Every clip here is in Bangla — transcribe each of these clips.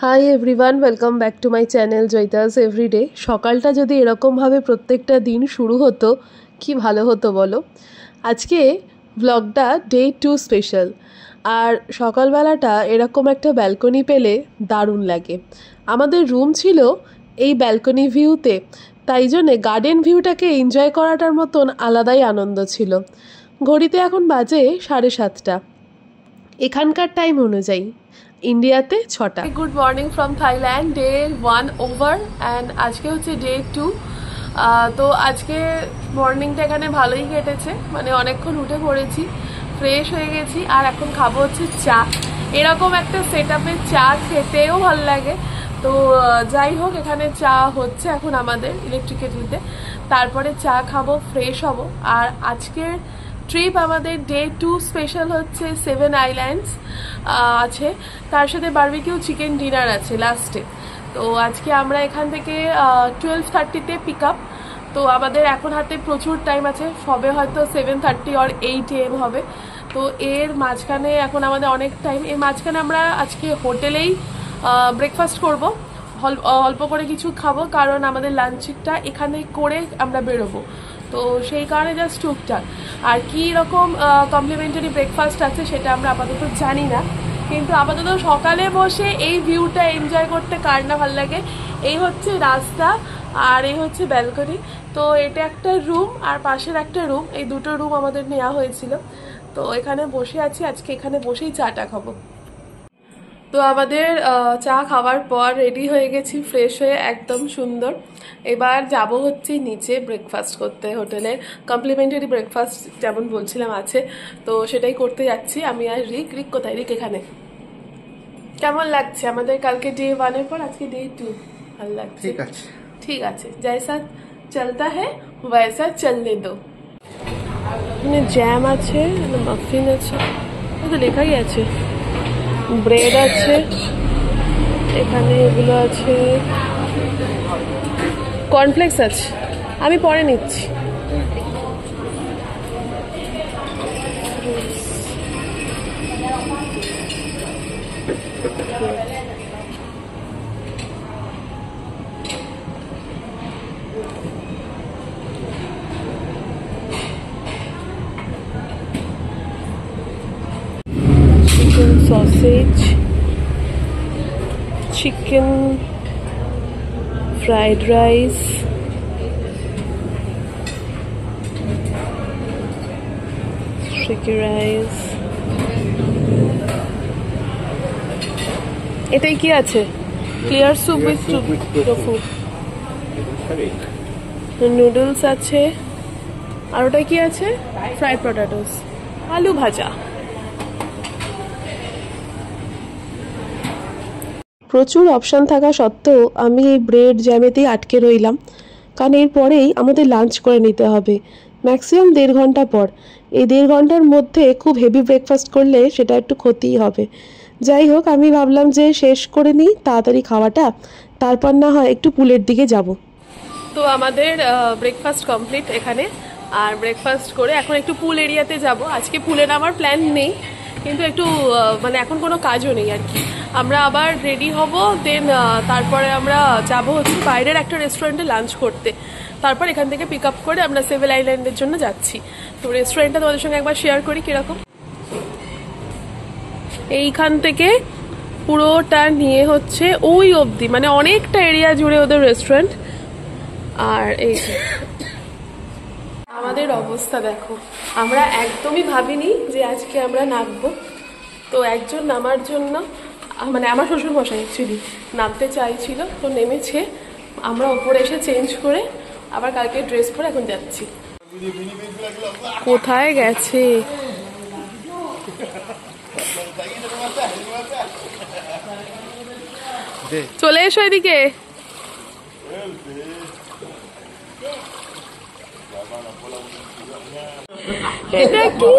High everyone, welcome back to my channel Joyita's everyday. সকালটা যদি এরকমভাবে প্রত্যেকটা দিন শুরু হতো কি ভালো হতো বলো। আজকে ব্লগটা ডে 2 স্পেশাল। আর সকালবেলাটা এরকম একটা ব্যালকনি পেলে দারুণ লাগে। আমাদের রুম ছিল এই ব্যালকনি ভিউতে, তাই জন্যে গার্ডেন ভিউটাকে এনজয় করাটার মতন আলাদাই আনন্দ ছিল। ঘড়িতে এখন বাজে 7:30। এখানকার টাইম অনুযায়ী ইন্ডিয়াতে 6টা। Good morning from Thailand, day 1 over and আজকে হচ্ছে ডে 2। তো আজকে মর্নিংটা এখানে ভালোই কেটেছে, মানে অনেকক্ষণ উঠে পড়েছি, ফ্রেশ হয়ে গেছি, আর এখন খাবো হচ্ছে চা। এরকম একটা সেট আপে চা খেতেও ভালো লাগে। তো যাই হোক, এখানে চা হচ্ছে এখন আমাদের ইলেকট্রিক কেটলিতে, তারপরে চা খাবো, ফ্রেশ হব। আর আজকের ট্রিপ আমাদের ডে 2 স্পেশাল হচ্ছে 7 আইল্যান্ডস আছে, তার সাথে বারবিকিউ চিকেন ডিনার আছে লাস্টে। তো আজকে আমরা এখান থেকে 12:30-তে পিক আপ। তো আমাদের এখন হাতে প্রচুর টাইম আছে, সবে হয়তো 7:30 or 8 AM হবে। তো এর মাঝখানে এখন আমাদের অনেক টাইম। এর মাঝখানে আমরা আজকে হোটেলেই ব্রেকফাস্ট করব, অল্প করে কিছু খাবো, কারণ আমাদের লাঞ্চটা এখানে করে আমরা বেরোবো। তো সেই কারণে জাস্ট টুকটাক। আর কী রকম কমপ্লিমেন্টারি ব্রেকফাস্ট আছে সেটা আমরা আপাতত জানি না, কিন্তু আপাতত সকালে বসে এই ভিউটা এনজয় করতে কার না ভালো লাগে। এই হচ্ছে রাস্তা আর এই হচ্ছে ব্যালকনি। তো এটা একটা রুম আর পাশের একটা রুম, এই দুটো রুম আমাদের নেওয়া হয়েছিল। তো এখানে বসে আছি, আজকে এখানে বসেই চাটা খাবো। তো আমাদের চা খাওয়ার পর রেডি হয়ে গেছি, ফ্রেশ হয়ে একদম সুন্দর। এবার যাব হচ্ছে নিচে ব্রেকফাস্ট করতে। হোটেলের কমপ্লিমেন্টারি ব্রেকফাস্ট যেমন বলছিলাম আছে, তো সেটাই করতে যাচ্ছি আমি আর রিক। রিক কোথায়? রিক এখানে। কেমন লাগছে আমাদের কালকে ডে 1 এর পর আজকে ডে 2? ভালো লাগছে? ঠিক আছে, ঠিক আছে, জৈসা চলতা হ্যাঁ ওয়্যাসা চলনে দো। এখানে জ্যাম আছে, মাফিন আছে, তো লেখাই আছে, ব্রেড আছে, এখানে এগুলো আছে, কর্নফ্লেক্স আছে, আমি পরে নিচ্ছি। Chicken sausage, chicken fried rice, sticky rice. এটাই কি আছে? Clear soup with tofu, noodles আছে, আর ওটা কি আছে? ফ্রাইড পটেটোস, আলু ভাজা। প্রচুর অপশান থাকা সত্ত্বেও আমি এই ব্রেড জ্যামেতেই আটকে রইলাম, কারণ এরপরেই আমাদের লাঞ্চ করে নিতে হবে ম্যাক্সিমাম 1.5 ঘন্টা পর। এই 1.5 ঘন্টার মধ্যে খুব হেভি ব্রেকফাস্ট করলে সেটা একটু ক্ষতিই হবে। যাই হোক, আমি ভাবলাম যে শেষ করে নিই তাড়াতাড়ি খাওয়াটা, তারপর না হয় একটু পুলের দিকে যাব। তো আমাদের ব্রেকফাস্ট কমপ্লিট এখানে, আর ব্রেকফাস্ট করে এখন একটু পুল এরিয়াতে যাব। আজকে পুলে নামার প্ল্যান নেই, কিন্তু একটু মানে এখন কোনো কাজও নেই আর কি। আমরা আবার রেডি হব, দেন তারপরে আমরা যাব হচ্ছে বাইরের একটা রেস্টুরেন্টে লাঞ্চ করতে। তারপর এখান থেকে পিক আপ করে আমরা 7 আইল্যান্ডের জন্য যাচ্ছি। তো রেস্টুরেন্টটা তোমাদের সঙ্গে একবার শেয়ার করি কীরকম। এইখান থেকে পুরোটা নিয়ে হচ্ছে ওই অবধি, মানে অনেকটা এরিয়া জুড়ে ওদের রেস্টুরেন্ট। আর এই আমাদের অবস্থা দেখো, আমরা একদমই ভাবিনি যে আজকে আমরা নামবো। তো একজন নামার জন্য, মানে আমার শ্বশুরমশাই অ্যাকচুয়ালি নামতে চাইছিল, তো নেমেছে। আমরা ওপরে এসে চেঞ্জ করে আবার কালকে ড্রেস পরে এখন যাচ্ছি। কোথায় গেছে? চলে এসো এদিকে। এটা কি?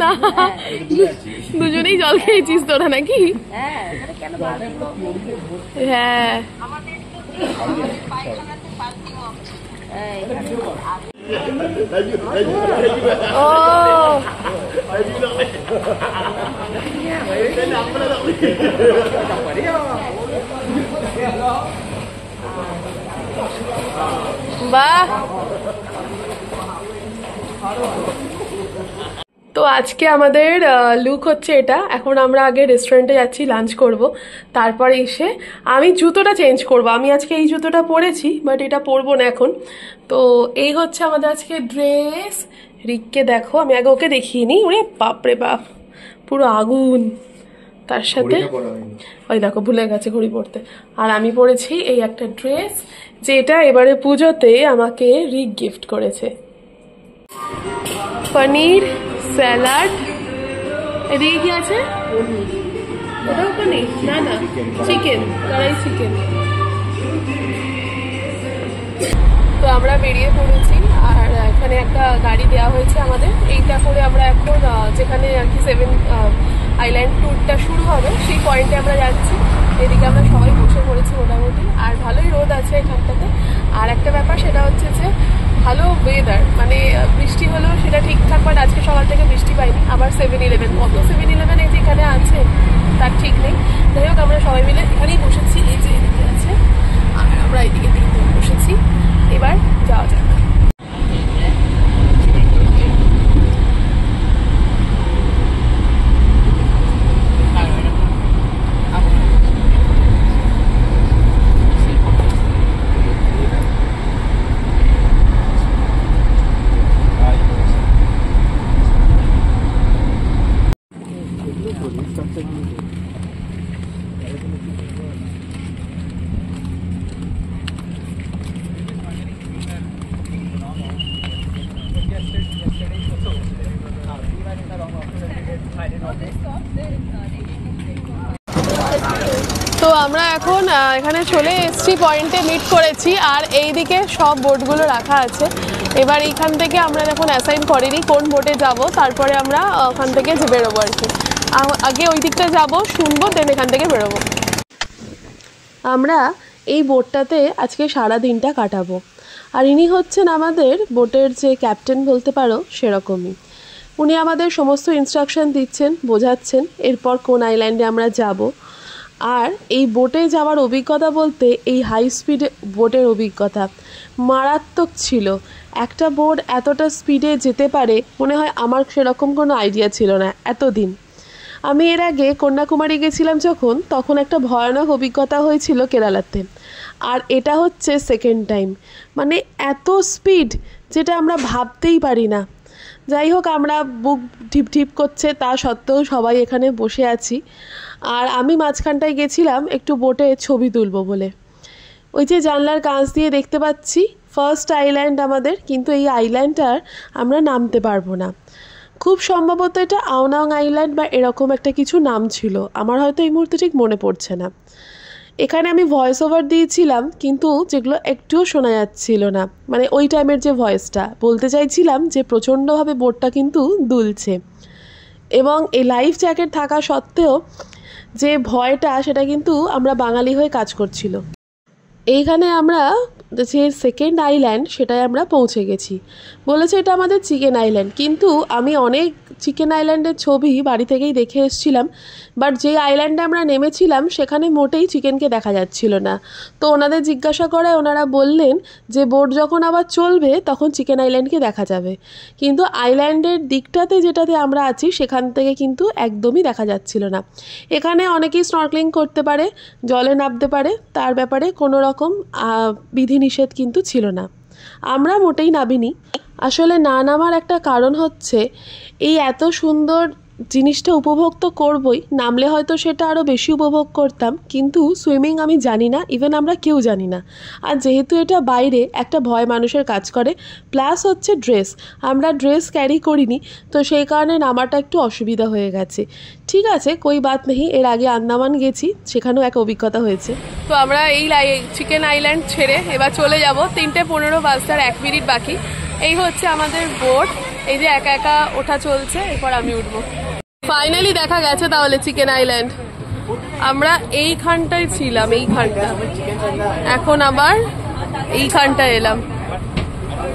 না, দুজনেই জল খেয়েছিস তোরা নাকি? হ্যাঁ, ও বাহ, তো আজকে আমাদের লুক হচ্ছে এটা। এখন আমরা আগে রেস্টুরেন্টে যাচ্ছি, লাঞ্চ করব, তারপরে এসে আমি জুতোটা চেঞ্জ করব। আমি আজকে এই জুতোটা পরেছি, বাট এটা পরবো না এখন। তো এই হচ্ছে আমাদের আজকে ড্রেস। রিককে দেখো, আমি আগে ওকে দেখিয়ে নিই। ওরে বাপরে বাপ, পুরো আগুন। তার সাথে ওই দেখো ভুলে গেছে ঘড়ি পরতে। আর আমি পরেছি এই একটা ড্রেস, যেটা এবারে পুজোতে আমাকে রিক গিফট করেছে। পনির, স্যালাড, এদিকে কি আছে? ওটাও পনির? না না, চিকেন, কড়াই চিকেন। তো আমরা বেরিয়ে পড়েছি, আর এখানে একটা গাড়ি দেওয়া হয়েছে আমাদের। এইটা করে আমরা এখন যেখানে আর কি 7 আইল্যান্ড ট্যুরটা শুরু হবে সেই পয়েন্টে আমরা যাচ্ছি। এদিকে আমরা সবাই বসে পড়েছি মোটামুটি, আর ভালোই রোদ আছে এখানটাতে। আর একটা ব্যাপার সেটা হচ্ছে যে ভালো ওয়েদার, মানে বৃষ্টি হলেও সেটা ঠিকঠাক, বাট আজকে সকাল থেকে বৃষ্টি পাইনি। আবার 7-11, কত 7-11 এই যে এখানে আছে তার ঠিক নেই। যাই হোক, আমরা সবাই মিলে এখানেই বসেছি, এই যে এদিকে আছে, আর আমরা এইদিকে বসেছি। এবার যাওয়া যাক। তো আমরা এখন এখানে চলে এসছি, পয়েন্টে মিট করেছি, আর এইদিকে সব বোটগুলো রাখা আছে। এবার এইখান থেকে আমরা এখন অ্যাসাইন করিনি কোন বোটে যাব, তারপরে আমরা ওখান থেকে বেরোবো আর কি। আগে ওই দিকটা যাবো, শুনবো, দেন এখান থেকে বেরোবো। আমরা এই বোটটাতে আজকে সারা দিনটা কাটাবো, আর ইনি হচ্ছেন আমাদের বোটের যে ক্যাপ্টেন বলতে পারো সেরকমই। উনি আমাদের সমস্ত ইনস্ট্রাকশন দিচ্ছেন, বোঝাচ্ছেন এরপর কোন আইল্যান্ডে আমরা যাব। আর এই বোটে যাওয়ার অভিজ্ঞতা বলতে এই হাই স্পিড বোটের অভিজ্ঞতা মারাত্মক ছিল। একটা বোট এতটা স্পিডে যেতে পারে মনে হয় আমার সেরকম কোনো আইডিয়া ছিল না এতদিন। আমি এর আগে কন্যাকুমারী গেছিলাম যখন, তখন একটা ভয়ানক অভিজ্ঞতা হয়েছিল কেরালাতে, আর এটা হচ্ছে সেকেন্ড টাইম। মানে এত স্পিড যেটা আমরা ভাবতেই পারি না। যাই হোক, আমরা বুক ঢিপ ঢিপ করছে তা সত্ত্বেও সবাই এখানে বসে আছি। আর আমি মাঝখানটায় গেছিলাম একটু বোটে ছবি তুলবো বলে। ওই যে জানলার কাঁচ দিয়ে দেখতে পাচ্ছি ফার্স্ট আইল্যান্ড আমাদের, কিন্তু এই আইল্যান্ডটার আমরা নামতে পারবো না। খুব সম্ভবত এটা আওনাং আইল্যান্ড বা এরকম একটা কিছু নাম ছিল, আমার হয়তো এই মুহূর্তে ঠিক মনে পড়ছে না। এখানে আমি ভয়েস ওভার দিয়েছিলাম, কিন্তু যেগুলো একটুও শোনা যাচ্ছিল না, মানে ওই টাইমের যে ভয়েসটা বলতে চাইছিলাম যে প্রচণ্ডভাবে বোটটা কিন্তু দুলছে, এবং এই লাইফ জ্যাকেট থাকা সত্ত্বেও যে ভয়টা সেটা কিন্তু আমরা বাঙালি হয়ে কাজ করছিল। এইখানে আমরা যে সেকেন্ড আইল্যান্ড সেটাই আমরা পৌঁছে গেছি। বলেছে এটা আমাদের চিকেন আইল্যান্ড, কিন্তু আমি অনেক চিকেন আইল্যান্ডের ছবি বাড়ি থেকেই দেখে এসেছিলাম, বাট যে আইল্যান্ডে আমরা নেমেছিলাম সেখানে মোটেই চিকেনকে দেখা যাচ্ছিল না। তো ওনাদের জিজ্ঞাসা করায় ওনারা বললেন যে বোট যখন আবার চলবে তখন চিকেন আইল্যান্ডকে দেখা যাবে, কিন্তু আইল্যান্ডের দিকটাতে যেটাতে আমরা আছি সেখান থেকে কিন্তু একদমই দেখা যাচ্ছিল না। এখানে অনেকেই স্নর্কেলিং করতে পারে, জলে নামতে পারে, তার ব্যাপারে কোনো রকম বিধিনিষেধ কিন্তু ছিল না। আমরা মোটেই নামিনি। আসলে না নামার একটা কারণ হচ্ছে এই এত সুন্দর জিনিসটা উপভোগ তো করবই, নামলে হয়তো সেটা আরও বেশি উপভোগ করতাম, কিন্তু সুইমিং আমি জানি না, ইভেন আমরা কেউ জানি না। আর যেহেতু এটা বাইরে, একটা ভয় মানুষের কাজ করে, প্লাস হচ্ছে ড্রেস, আমরা ড্রেস ক্যারি করিনি, তো সেই কারণে নামাটা একটু অসুবিধা হয়ে গেছে। ঠিক আছে, কই বাত নেই, এর আগে আন্দামান গেছি, সেখানেও এক অভিজ্ঞতা হয়েছে। তো আমরা এই চিকেন আইল্যান্ড ছেড়ে এবার চলে যাব, 3:15 বাজতার 1 মিনিট বাকি। এই হচ্ছে আমাদের বোট, এই যে একা একা ওঠা চলছে, এরপর আমি উঠবো। ফাইনালি দেখা গেছে তাহলে চিকেন আইল্যান্ড। আমরা এইখানটায় ছিলাম, এইখানটা, এখন আবার এইখানটায় এলাম। তো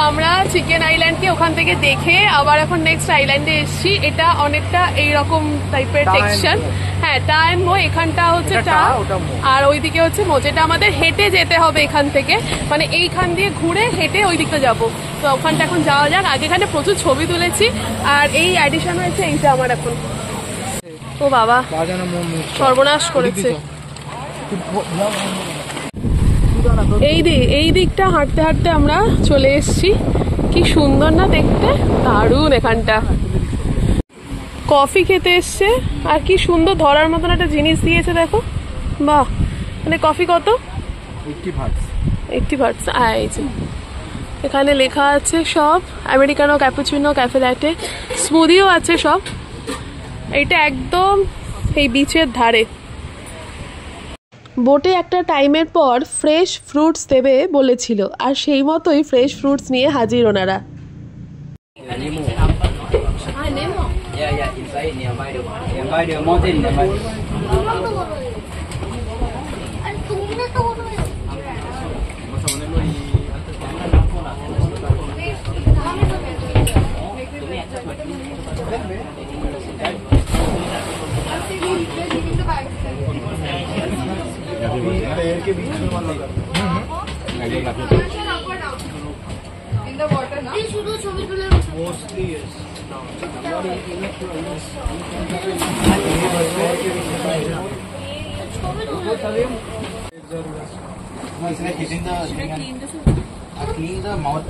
আমরা চিকেন আইল্যান্ডকে ওখান থেকে দেখে আবার এখন নেক্সট আইল্যান্ডে এসেছি। এটা অনেকটা এইরকম টাইপের টেক্সচার। হ্যাঁ, টা এন্ড মো, এখানটা হচ্ছে টা আর ওইদিকে হচ্ছে মো, যেটা আমাদের হেঁটে যেতে হবে এখান থেকে, মানে এইখান দিয়ে ঘুরে হেঁটে ওই দিকটা যাবো। তো ওখানটা এখন যাওয়া যাক। আগে এখানে প্রচুর ছবি তুলেছি আর এই অ্যাডিশন হয়েছে এইটা আমার এখন। ও বাবা, সর্বনাশ করেছে। এই দিকটা হাঁটতে হাঁটতে আমরা চলে এসেছি। কি সুন্দর না দেখতে, দারুণ। এখানটা কফি খেতে এসছে আর কি সুন্দর ধরার মতন একটা জিনিস দিয়েছে, দেখো। বাহ, মানে কফি কত? 80 বাটস। এখানে লেখা আছে সব, আমেরিকানো, ক্যাপুচিনো, ক্যাফে ল্যাটে, স্মুদিও আছে সব। এইটা একদম এই বিচের ধারে। বোটে একটা টাইমের পর ফ্রেশ ফ্রুটস দেবে বলেছিল, আর সেই মতোই ফ্রেশ ফ্রুটস নিয়ে হাজির ওনারা। Clean the mouth.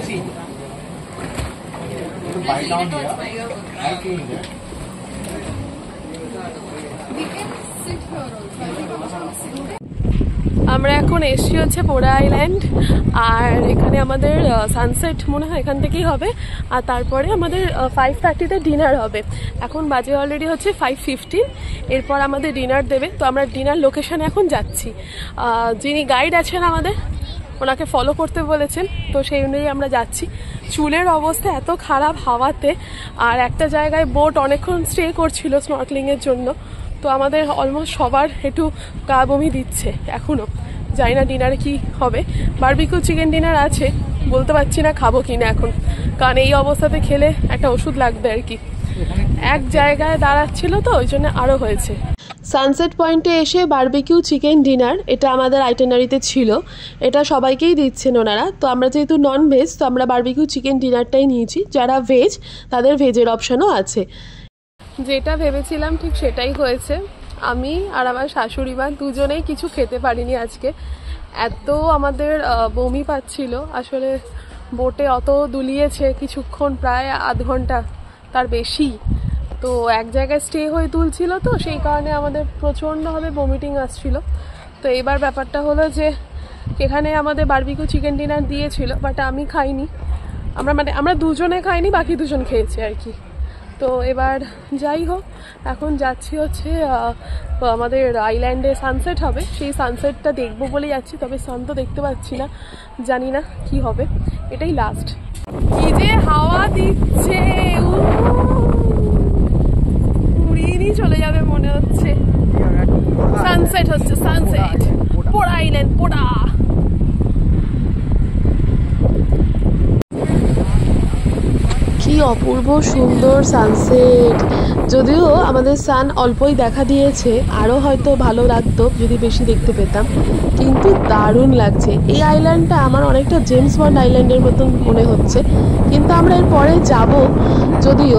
See, you bite down here. I clean there. We can sit here also. আমরা এখন এসছি হচ্ছে পোড়া আইল্যান্ড, আর এখানে আমাদের সানসেট মনে হয় এখান থেকেই হবে, আর তারপরে আমাদের 5:30-তে ডিনার হবে। এখন বাজে অলরেডি হচ্ছে 5:15। এরপর আমাদের ডিনার দেবে। তো আমরা ডিনার লোকেশনে এখন যাচ্ছি। যিনি গাইড আছেন আমাদের, ওনাকে ফলো করতে বলেছেন, তো সেই অনুযায়ী আমরা যাচ্ছি। চুলের অবস্থা এত খারাপ হাওয়াতে, আর একটা জায়গায় বোট অনেকক্ষণ স্টে করছিল স্নর্কলিংয়ের জন্য। তো আমাদের অলমোস্ট সবার একটু গা বমি দিচ্ছে এখনও। জানি না ডিনারে কি হবে। বারবিকিউ চিকেন ডিনার আছে, বলতে পারছি না খাবো কিনা এখন, কারণ এই অবস্থাতে খেলে একটা ওষুধ লাগবে আর কি। এক জায়গায় দাঁড়াচ্ছিল তো ওই জন্য আরও হয়েছে। সানসেট পয়েন্টে এসে বারবিকিউ চিকেন ডিনার, এটা আমাদের আইটেনারিতে ছিল। এটা সবাইকেই দিচ্ছেন ওনারা। তো আমরা যেহেতু নন ভেজ, তো আমরা বারবিকিউ চিকেন ডিনারটাই নিয়েছি। যারা ভেজ তাদের ভেজের অপশানও আছে। যেটা ভেবেছিলাম ঠিক সেটাই হয়েছে। আমি আর আমার শাশুড়ি মা দুজনেই কিছু খেতে পারিনি আজকে। এত আমাদের বমি পাচ্ছিল। আসলে বোটে অত দুলিয়েছে কিছুক্ষণ, প্রায় আধ ঘন্টা তার বেশি। তো এক জায়গায় স্টে হয়ে তুলছিল, তো সেই কারণে আমাদের প্রচণ্ডভাবে ভমিটিং আসছিল। তো এবার ব্যাপারটা হলো যে এখানে আমাদের বারবিকিউ চিকেন ডিনার দিয়েছিল, বাট আমি খাইনি। আমরা দুজনে খাইনি, বাকি দুজন খেয়েছে আর কি। তো এবার যাই হোক, এখন যাচ্ছি হচ্ছে আমাদের আইল্যান্ডে সানসেট হবে, সেই সানসেটটা দেখবো বলে যাচ্ছি। তবে সান তো দেখতে পাচ্ছি না, জানি না কি হবে। এটাই লাস্ট। কি যে হাওয়া দিচ্ছে, উড়িয়ে নিয়ে চলে যাবে মনে হচ্ছে। সানসেট হচ্ছে, সানসেট পোড়া আইল্যান্ড, পোড়া। কি অপূর্ব সুন্দর সানসেট। যদিও আমাদের সান অল্পই দেখা দিয়েছে, আরও হয়তো ভালো লাগতো যদি বেশি দেখতে পেতাম, কিন্তু দারুণ লাগছে। এই আইল্যান্ডটা আমার অনেকটা জেমস বন্ড আইল্যান্ডের মতন মনে হচ্ছে, কিন্তু আমরা এর পরে যাব যদিও,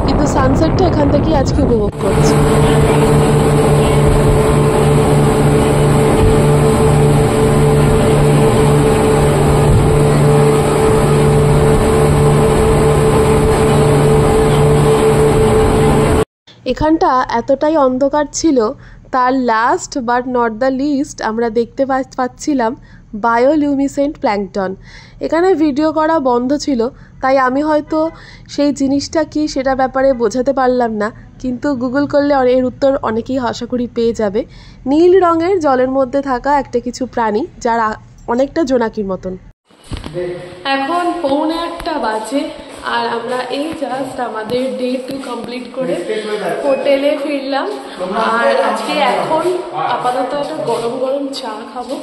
কিন্তু সানসেটটা এখান থেকেই আজকে উপভোগ করছি। এখানটা এতটাই অন্ধকার ছিল, তার last but not the least আমরা দেখতে পাচ্ছিলাম বায়োলিউমিসেন্ট প্ল্যাঙ্কটন। এখানে ভিডিও করা বন্ধ ছিল, তাই আমি হয়তো সেই জিনিসটা কি সেটা ব্যাপারে বোঝাতে পারলাম না, কিন্তু গুগল করলে এর উত্তর অনেকেই আশা করি পেয়ে যাবে। নীল রঙের জলের মধ্যে থাকা একটা কিছু প্রাণী, যার অনেকটা জোনাকির মতন। এখন 1:45 বাজে আর আমরা এই জাস্ট আমাদের ডে 2 কমপ্লিট করে হোটেলে ফিরলাম। আর আজকে এখন আপাতত একটা গরম গরম চা খাবো,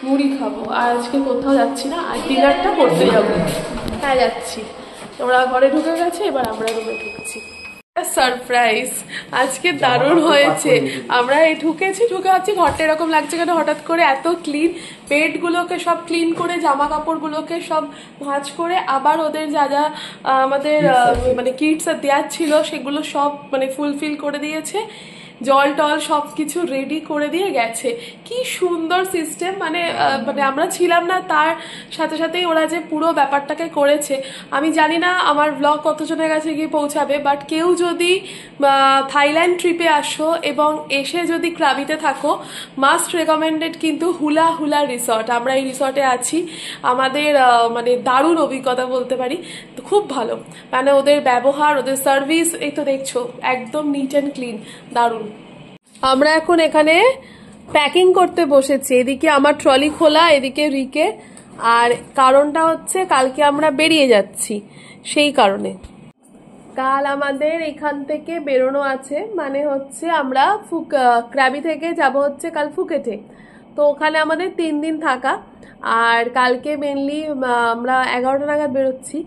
মুড়ি খাবো, আর আজকে কোথাও যাচ্ছি না, আর ডিনারটা করতে যাবো। হ্যাঁ যাচ্ছি, ওরা ঘরে ঢুকে গেছে, এবার আমরা রুমে ঢুকছি। সারপ্রাইজ আজকে দারুণ হয়েছে। আমরা এই ঢুকে আছি, ঘরটা এরকম লাগছে কেন হঠাৎ করে এত ক্লিন, বেডগুলোকে সব ক্লিন করে, জামা কাপড়গুলোকে সব ভাঁজ করে, আবার ওদের যা যা আমাদের মানে কিটস দেওয়ার ছিল সেগুলো সব মানে ফুলফিল করে দিয়েছে, জল টল সব কিছু রেডি করে দিয়ে গেছে। কি সুন্দর সিস্টেম, মানে আমরা ছিলাম না, তার সাথে সাথেই ওরা যে পুরো ব্যাপারটাকে করেছে। আমি জানি না আমার ব্লগ কতজনের কাছে গিয়ে পৌঁছাবে, বাট কেউ যদি থাইল্যান্ড ট্রিপে আসো এবং এসে যদি ক্রাবিতে থাকো, মাস্ট রেকমেন্ডেড কিন্তু হুলা হুলা রিসর্ট। আমরা এই রিসর্টে আছি, আমাদের মানে দারুণ অভিজ্ঞতা বলতে পারি, খুব ভালো। মানে ওদের ব্যবহার, ওদের সার্ভিস, এই তো দেখছো একদম নিট অ্যান্ড ক্লিন, দারুণ। আমরা এখন এখানে প্যাকিং করতে বসেছি, এদিকে আমার ট্রলি খোলা, এদিকে রিকে। আর কারণটা হচ্ছে কালকে আমরা বেরিয়ে যাচ্ছি, সেই কারণে কাল আমাদের এখান থেকে বেরোনো আছে, মানে হচ্ছে আমরা ক্রাবি থেকে যাব হচ্ছে কাল ফুকেটে। তো ওখানে আমাদের 3 দিন থাকা, আর কালকে মেনলি আমরা 11টা নাগাদ বেরোচ্ছি।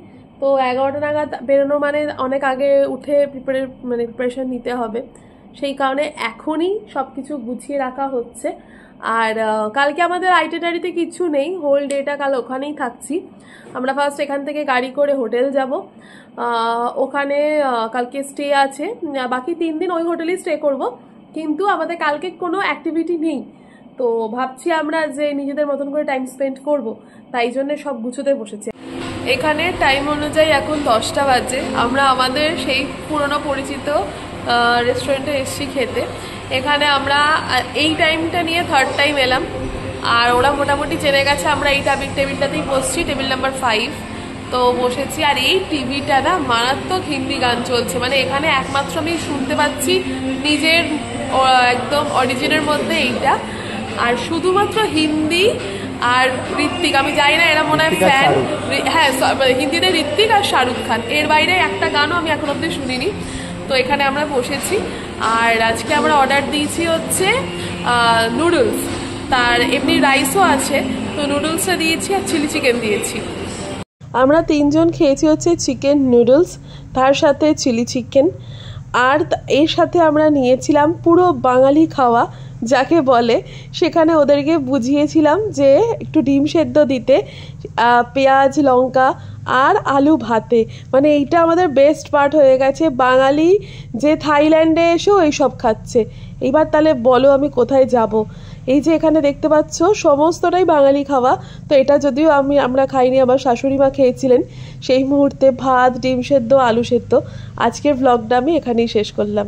তো 11টা নাগাদ বেরোনো মানে অনেক আগে উঠে প্রিপারেশন নিতে হবে, সেই কারণে এখনই সব কিছু গুছিয়ে রাখা হচ্ছে। আর কালকে আমাদের আইটিনারিতে কিছু নেই, হোল ডেটা কাল ওখানেই থাকছি। আমরা ফার্স্ট এখান থেকে গাড়ি করে হোটেল যাব, ওখানে কালকে স্টে আছে, বাকি 3 দিন ওই হোটেলেই স্টে করব। কিন্তু আমাদের কালকে কোনো অ্যাক্টিভিটি নেই, তো ভাবছি আমরা যে নিজেদের মতন করে টাইম স্পেন্ড করব, তাই জন্য সব গুছোতে বসেছি। এখানে টাইম অনুযায়ী এখন 10টা বাজে, আমরা আমাদের সেই পুরনো পরিচিত রেস্টুরেন্টে এসেছি খেতে। এখানে আমরা এই টাইমটা নিয়ে 3rd টাইম এলাম, আর ওরা মোটামুটি জেনে গেছে আমরা এই টেবিলটাতেই বসছি, টেবিল নাম্বার 5। তো বসেছি, আর এই টিভিটা না মারাত্মক হিন্দি গান চলছে, মানে এখানে একমাত্র আমি শুনতে পাচ্ছি নিজের একদম অরিজিনের মধ্যে এইটা, আর শুধুমাত্র হিন্দি আর ঋত্বিক। আমি জানি না এরা মনে হয় ফ্যান, হ্যাঁ হিন্দিতে ঋত্বিক আর শাহরুখ খান, এর বাইরে একটা গানও আমি এখন অব্দি শুনিনি। তো এখানে আমরা বসেছি, আর আজকে আমরা অর্ডার দিয়েছি হচ্ছে নুডলস, তার এমনি রাইসও আছে, তো নুডলসটা দিয়েছি আর চিলি চিকেন দিয়েছি। আমরা 3 জন খেয়েছি হচ্ছে চিকেন নুডলস, তার সাথে চিলি চিকেন, আর এর সাথে আমরা নিয়েছিলাম পুরো বাঙালি খাওয়া যাকে বলে। সেখানে ওদেরকে বুঝিয়েছিলাম যে একটু ডিম সেদ্ধ দিতে, পেঁয়াজ লঙ্কা আর আলু ভাতে, মানে এইটা আমাদের বেস্ট পার্ট হয়ে গেছে। বাঙালি যে থাইল্যান্ডে এসেও এইসব খাচ্ছে, এইবার তাহলে বলো আমি কোথায় যাব। এই যে এখানে দেখতে পাচ্ছ সমস্তটাই বাঙালি খাওয়া। তো এটা যদিও আমরা খাইনি, আমার শাশুড়ি মা খেয়েছিলেন সেই মুহূর্তে, ভাত, ডিম সেদ্ধ, আলু সেদ্ধ। আজকের ব্লগটা আমি এখানেই শেষ করলাম।